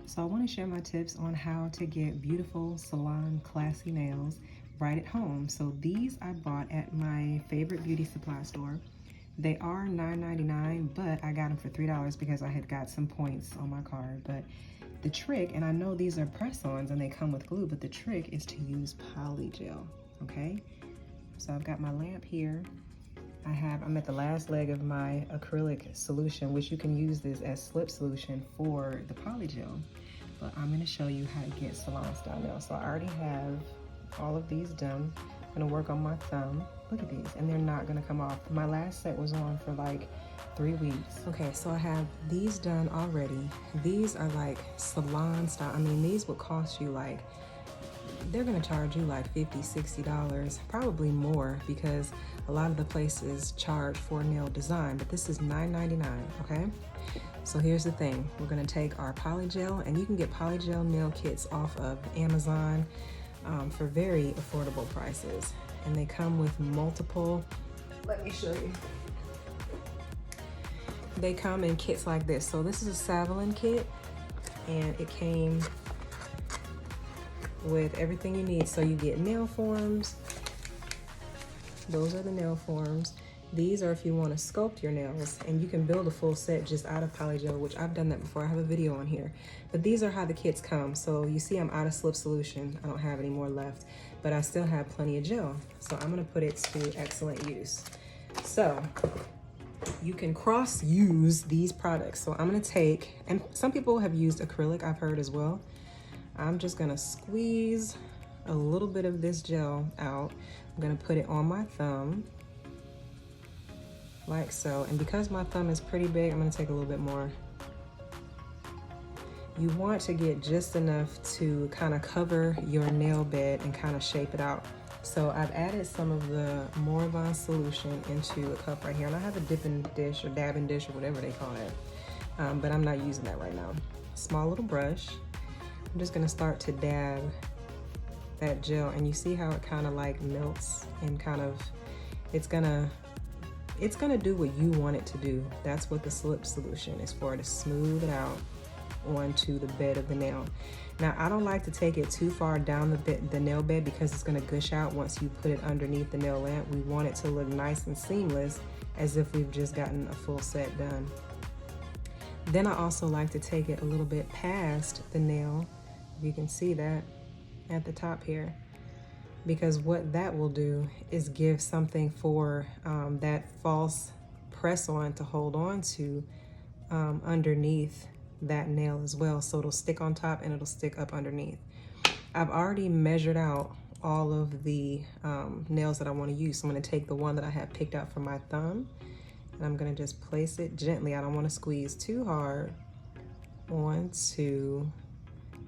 So I want to share my tips on how to get beautiful salon classy nails right at home. So these I bought at my favorite beauty supply store. They are $9.99, but I got them for $3 because I had got some points on my card. But the trick, and I know these are press-ons and they come with glue, but the trick is to use PolyGel, okay? So I've got my lamp here. I'm at the last leg of my acrylic solution, which you can use this as slip solution for the PolyGel. But I'm gonna show you how to get salon style nails. So I already have all of these done. I'm gonna work on my thumb. Look at these, and they're not gonna come off. My last set was on for like 3 weeks. Okay, so I have these done already. These are like salon style. I mean, these would cost you like, they're gonna charge you like $50, $60, probably more, because a lot of the places charge for nail design, but this is $9.99, okay? So here's the thing. We're gonna take our PolyGel, and you can get PolyGel nail kits off of Amazon for very affordable prices. And they come with multiple, let me show you. They come in kits like this. So this is a Salon kit, and it came with everything you need. So you get nail forms. Those are the nail forms. These are if you want to sculpt your nails, and you can build a full set just out of PolyGel, which I've done that before. I have a video on here. But these are how the kits come. So you see I'm out of slip solution. I don't have any more left, but I still have plenty of gel. So I'm gonna put it to excellent use. So you can cross use these products. So I'm gonna take, and some people have used acrylic, I've heard as well. I'm just gonna squeeze a little bit of this gel out. I'm gonna put it on my thumb, like so. And because my thumb is pretty big, I'm gonna take a little bit more. You want to get just enough to kind of cover your nail bed and kind of shape it out. So I've added some of the Morvan solution into a cup right here. And I have a dipping dish or dabbing dish or whatever they call it. But I'm not using that right now. Small little brush. I'm just gonna start to dab that gel, and you see how it kind of like melts and kind of, it's gonna do what you want it to do. That's what the slip solution is for, to smooth it out onto the bed of the nail. Now, I don't like to take it too far down the nail bed because it's gonna gush out once you put it underneath the nail lamp. We want it to look nice and seamless, as if we've just gotten a full set done. Then I also like to take it a little bit past the nail. You can see that at the top here, because what that will do is give something for that false press on to hold on to underneath that nail as well. So it'll stick on top and it'll stick up underneath. I've already measured out all of the nails that I want to use. So I'm going to take the one that I have picked out for my thumb, and I'm going to just place it gently. I don't want to squeeze too hard onto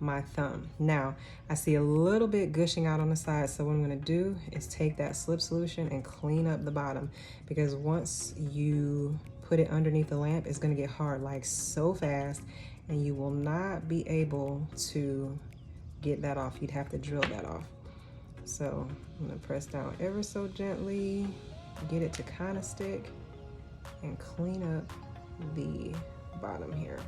my thumb. Now, I see a little bit gushing out on the side, so what I'm going to do is take that slip solution and clean up the bottom, because once you put it underneath the lamp, it's going to get hard like so fast, and you will not be able to get that off. You'd have to drill that off. So I'm going to press down ever so gently, get it to kind of stick, and clean up the bottom here.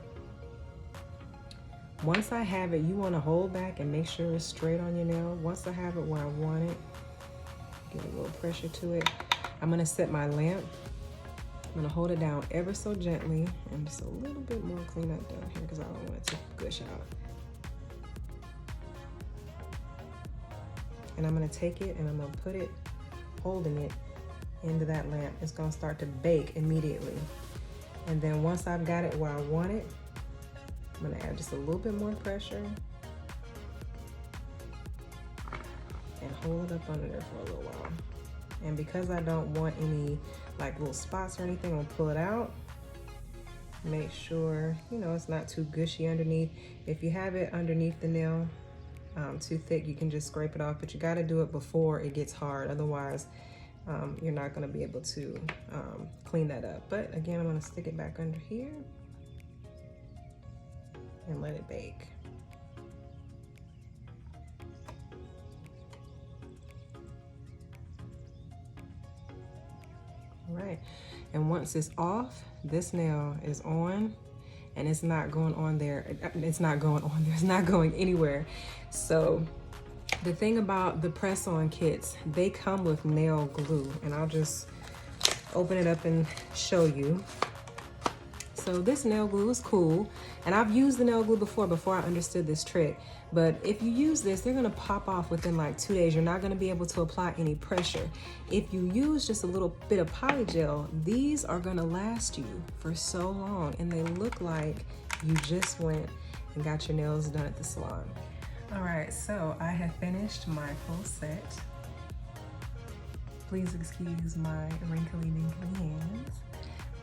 Once I have it, you want to hold back and make sure it's straight on your nail. Once I have it where I want it, give a little pressure to it. I'm going to set my lamp. I'm going to hold it down ever so gently, and just a little bit more clean up down here because I don't want it to gush out. And I'm going to take it and I'm going to put it, holding it into that lamp. It's going to start to bake immediately. And then once I've got it where I want it, I'm gonna add just a little bit more pressure and hold it up under there for a little while. And because I don't want any like little spots or anything, I'm gonna pull it out. Make sure, you know, it's not too gushy underneath. If you have it underneath the nail too thick, you can just scrape it off, but you gotta do it before it gets hard. Otherwise, you're not gonna be able to clean that up. But again, I'm gonna stick it back under here and let it bake. All right, and once it's off, this nail is on, and it's not going on there. It's not going on there. It's not going anywhere. So the thing about the press-on kits, they come with nail glue, and I'll just open it up and show you. So this nail glue is cool, and I've used the nail glue before I understood this trick. But if you use this, they're gonna pop off within like 2 days. You're not gonna be able to apply any pressure. If you use just a little bit of PolyGel, these are gonna last you for so long, and they look like you just went and got your nails done at the salon. All right, so I have finished my full set. Please excuse my wrinkly dinkly hands,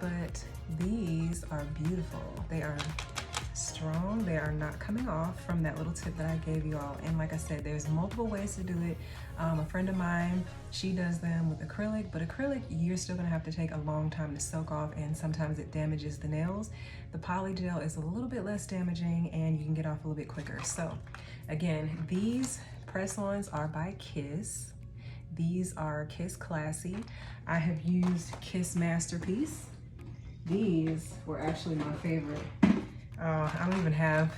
but these are beautiful. They are strong. They are not coming off from that little tip that I gave you all. And like I said, there's multiple ways to do it. A friend of mine, she does them with acrylic, but acrylic, you're still gonna have to take a long time to soak off, and sometimes it damages the nails. The PolyGel is a little bit less damaging, and you can get off a little bit quicker. So again, these press-ons are by Kiss. These are Kiss Classy. I have used Kiss Masterpiece. These were actually my favorite. I don't even have,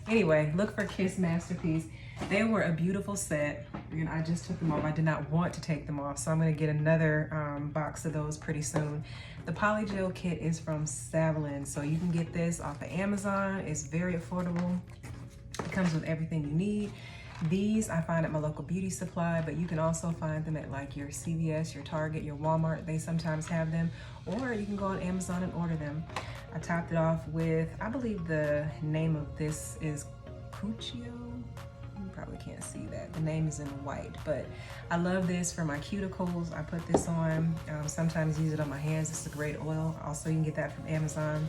anyway, look for Kiss Masterpiece. They were a beautiful set, and I just took them off. I did not want to take them off, so I'm gonna get another box of those pretty soon. The PolyGel kit is from Salon, so you can get this off of Amazon. It's very affordable. It comes with everything you need. These I find at my local beauty supply, but you can also find them at like your CVS, your Target, your Walmart. They sometimes have them, or you can go on Amazon and order them. I topped it off with, I believe the name of this is Cuccio. You probably can't see that. The name is in white, but I love this for my cuticles. I put this on, sometimes use it on my hands. It's a great oil. Also, you can get that from Amazon.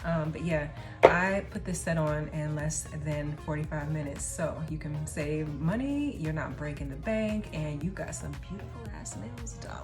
But yeah, I put this set on in less than 45 minutes. So you can save money, you're not breaking the bank, and you got some beautiful ass nails, dog.